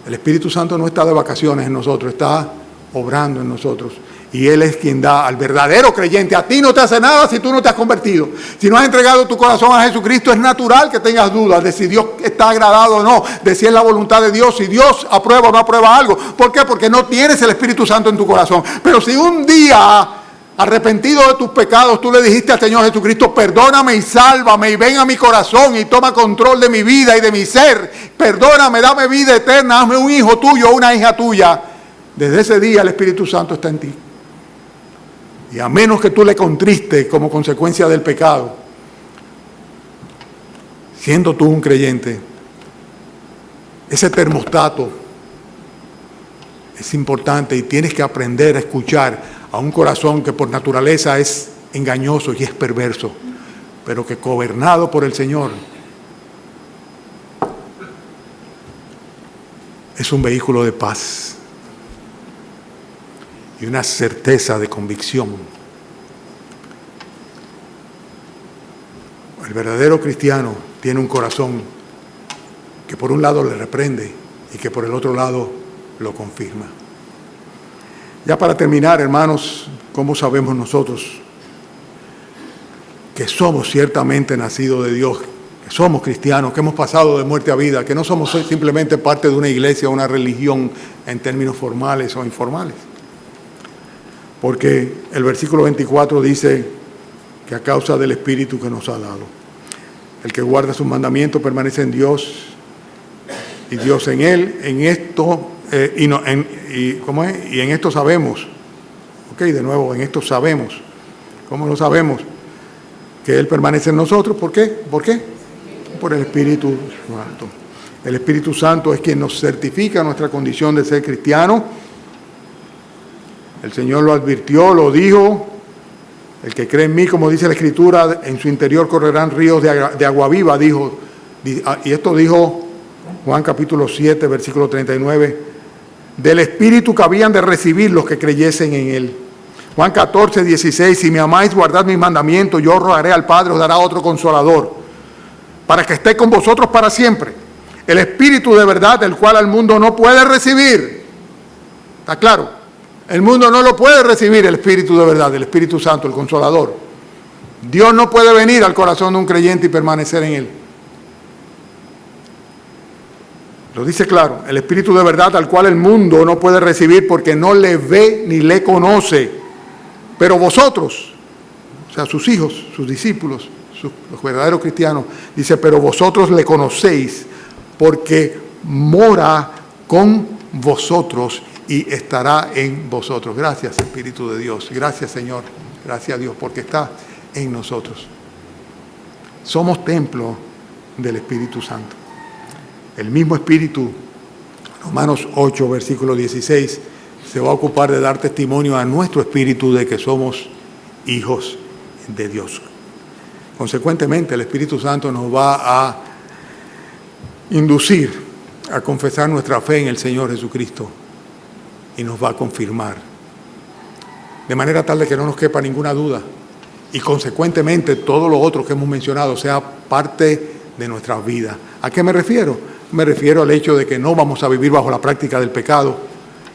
El Espíritu Santo no está de vacaciones en nosotros, está obrando en nosotros. Y Él es quien da al verdadero creyente. A ti no te hace nada si tú no te has convertido. Si no has entregado tu corazón a Jesucristo, es natural que tengas dudas de si Dios está agradado o no, de si es la voluntad de Dios, si Dios aprueba o no aprueba algo. ¿Por qué? Porque no tienes el Espíritu Santo en tu corazón. Pero si un día, arrepentido de tus pecados, tú le dijiste al Señor Jesucristo, perdóname y sálvame y ven a mi corazón y toma control de mi vida y de mi ser. Perdóname, dame vida eterna, hazme un hijo tuyo o una hija tuya. Desde ese día el Espíritu Santo está en ti. Y a menos que tú le contristes como consecuencia del pecado, siendo tú un creyente, ese termostato es importante y tienes que aprender a escuchar a un corazón que por naturaleza es engañoso y es perverso, pero que gobernado por el Señor es un vehículo de paz y una certeza de convicción. El verdadero cristiano tiene un corazón que por un lado le reprende y que por el otro lado lo confirma. Ya para terminar, hermanos, ¿cómo sabemos nosotros que somos ciertamente nacidos de Dios, que somos cristianos, que hemos pasado de muerte a vida, que no somos simplemente parte de una iglesia o una religión en términos formales o informales? Porque el versículo 24 dice que a causa del Espíritu que nos ha dado, el que guarda sus mandamientos permanece en Dios y Dios en él. En esto y en esto sabemos, de nuevo, en esto sabemos. ¿Cómo lo sabemos? Que Él permanece en nosotros. ¿Por qué? Por el Espíritu Santo. El Espíritu Santo es quien nos certifica nuestra condición de ser cristiano. El Señor lo advirtió, lo dijo. El que cree en mí, como dice la Escritura, en su interior correrán ríos de agua viva, dijo. Y esto dijo Juan capítulo 7, versículo 39. del Espíritu que habían de recibir los que creyesen en Él. Juan 14, 16, si me amáis, guardad mis mandamientos, yo rogaré al Padre, os dará otro consolador, para que esté con vosotros para siempre. El Espíritu de verdad, el cual el mundo no puede recibir. ¿Está claro? El mundo no lo puede recibir, el Espíritu de verdad, el Espíritu Santo, el Consolador. Dios no puede venir al corazón de un creyente y permanecer en él. Lo dice claro, el Espíritu de verdad al cual el mundo no puede recibir porque no le ve ni le conoce. Pero vosotros, o sea, sus hijos, sus discípulos, los verdaderos cristianos, dice, pero vosotros le conocéis porque mora con vosotros y estará en vosotros. Gracias, Espíritu de Dios. Gracias, Señor. Gracias a Dios porque está en nosotros. Somos templo del Espíritu Santo. El mismo Espíritu, Romanos 8, versículo 16, se va a ocupar de dar testimonio a nuestro espíritu de que somos hijos de Dios. Consecuentemente, el Espíritu Santo nos va a inducir a confesar nuestra fe en el Señor Jesucristo y nos va a confirmar, de manera tal de que no nos quepa ninguna duda y consecuentemente todo lo otro que hemos mencionado sea parte de nuestra vida. ¿A qué me refiero? Me refiero al hecho de que no vamos a vivir bajo la práctica del pecado,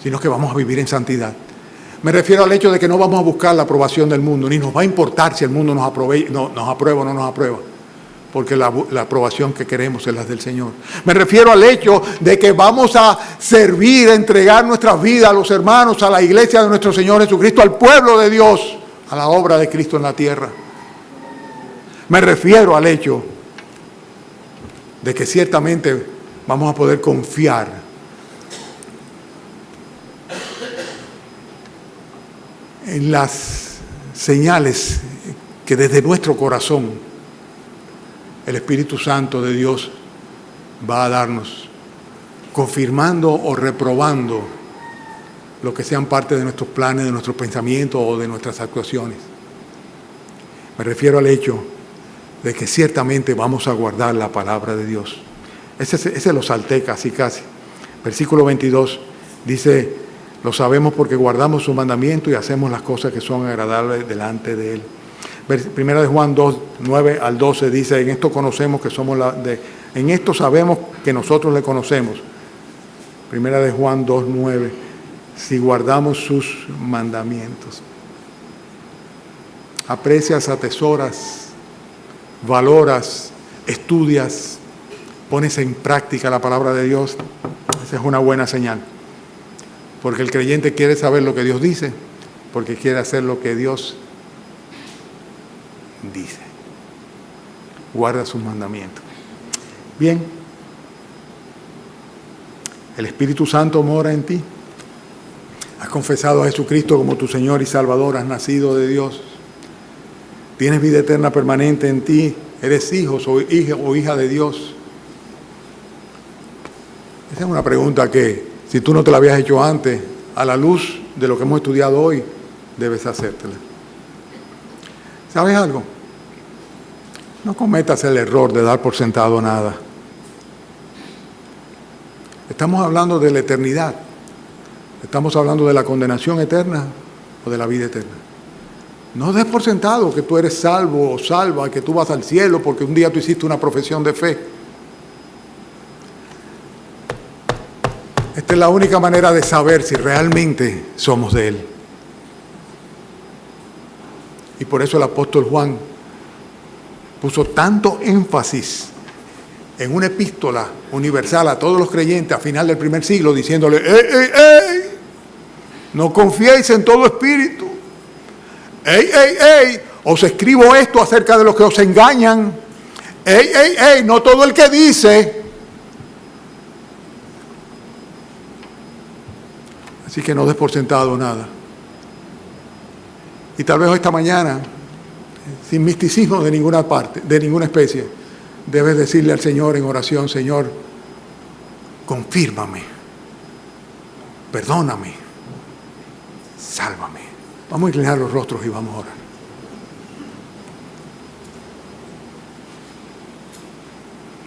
sino que vamos a vivir en santidad. Me refiero al hecho de que no vamos a buscar la aprobación del mundo, ni nos va a importar si el mundo nos aprueba o no nos aprueba, porque la aprobación que queremos es la del Señor. Me refiero al hecho de que vamos a servir, a entregar nuestras vidas a los hermanos, a la iglesia de nuestro Señor Jesucristo, al pueblo de Dios, a la obra de Cristo en la tierra. Me refiero al hecho de que ciertamente vamos a poder confiar en las señales que desde nuestro corazón el Espíritu Santo de Dios va a darnos, confirmando o reprobando lo que sean parte de nuestros planes, de nuestros pensamientos o de nuestras actuaciones. Me refiero al hecho de que ciertamente vamos a guardar la palabra de Dios. Ese lo salté casi. Versículo 22 dice, lo sabemos porque guardamos su mandamiento y hacemos las cosas que son agradables delante de Él. Primera de Juan 2, 9 al 12 dice, en esto conocemos que somos en esto sabemos que nosotros le conocemos. Primera de Juan 2, 9, si guardamos sus mandamientos. Aprecias, atesoras, valoras, estudias, pones en práctica la palabra de Dios. Esa es una buena señal. Porque el creyente quiere saber lo que Dios dice, porque quiere hacer lo que Dios dice. Guarda sus mandamientos. Bien, el Espíritu Santo mora en ti. Has confesado a Jesucristo como tu Señor y Salvador, has nacido de Dios. Tienes vida eterna permanente en ti, eres hijo o hija de Dios. Esa es una pregunta que, si tú no te la habías hecho antes, a la luz de lo que hemos estudiado hoy, debes hacértela. ¿Sabes algo? No cometas el error de dar por sentado nada. Estamos hablando de la eternidad. Estamos hablando de la condenación eterna o de la vida eterna. No des por sentado que tú eres salvo o salva, que tú vas al cielo porque un día tú hiciste una profesión de fe. Esta es la única manera de saber si realmente somos de Él. Y por eso el apóstol Juan puso tanto énfasis en una epístola universal a todos los creyentes a final del primer siglo, diciéndole, ¡ey! No confiéis en todo espíritu. ¡Ey! Os escribo esto acerca de los que os engañan. ¡Ey! No todo el que dice. Así que no des por sentado nada. Y tal vez esta mañana, sin misticismo de ninguna parte, de ninguna especie, debes decirle al Señor en oración, Señor, confírmame, perdóname, sálvame. Vamos a inclinar los rostros y vamos a orar.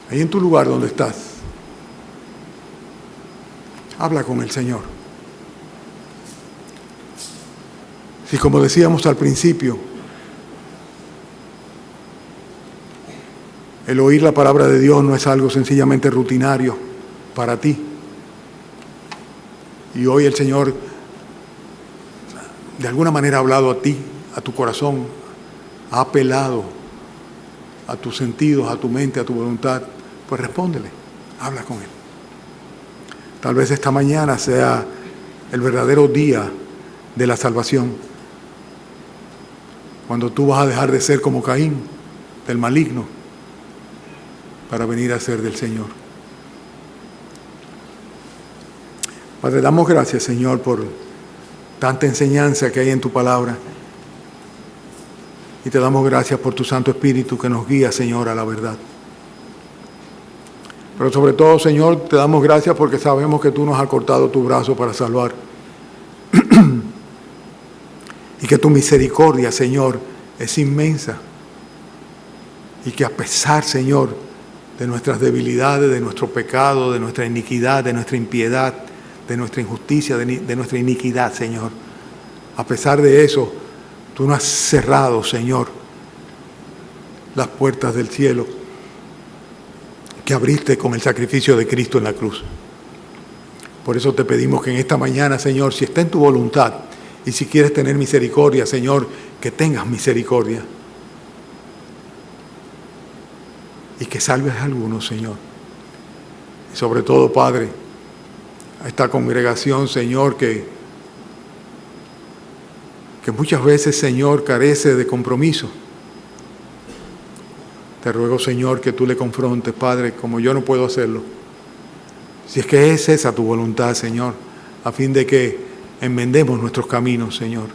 Ahí en tu lugar donde estás, habla con el Señor. Si, como decíamos al principio, el oír la palabra de Dios no es algo sencillamente rutinario para ti, y hoy el Señor de alguna manera ha hablado a ti, a tu corazón, ha apelado a tus sentidos, a tu mente, a tu voluntad, pues respóndele, habla con Él. Tal vez esta mañana sea el verdadero día de la salvación, cuando tú vas a dejar de ser como Caín, del maligno, para venir a ser del Señor. Padre, damos gracias, Señor, por tanta enseñanza que hay en tu palabra. Y te damos gracias por tu Santo Espíritu que nos guía, Señor, a la verdad. Pero sobre todo, Señor, te damos gracias porque sabemos que tú nos has cortado tu brazo para salvar. Y que tu misericordia, Señor, es inmensa. Y que a pesar, Señor, de nuestras debilidades, de nuestro pecado, de nuestra iniquidad, de nuestra impiedad, de nuestra injusticia, de nuestra iniquidad, Señor, a pesar de eso, tú no has cerrado, Señor, las puertas del cielo que abriste con el sacrificio de Cristo en la cruz. Por eso te pedimos que en esta mañana, Señor, si está en tu voluntad y si quieres tener misericordia, Señor, que tengas misericordia y que salves a algunos, Señor. Y sobre todo, Padre, a esta congregación, Señor, que muchas veces, Señor, carece de compromiso. Te ruego, Señor, que tú le confrontes, Padre, como yo no puedo hacerlo. Si es que es esa tu voluntad, Señor, a fin de que enmendemos nuestros caminos, Señor.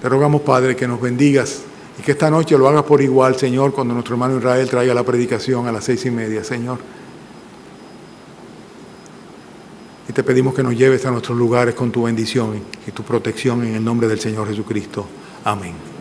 Te rogamos, Padre, que nos bendigas y que esta noche lo hagas por igual, Señor, cuando nuestro hermano Israel traiga la predicación a las 6:30, Señor. Y te pedimos que nos lleves a nuestros lugares con tu bendición y tu protección en el nombre del Señor Jesucristo. Amén.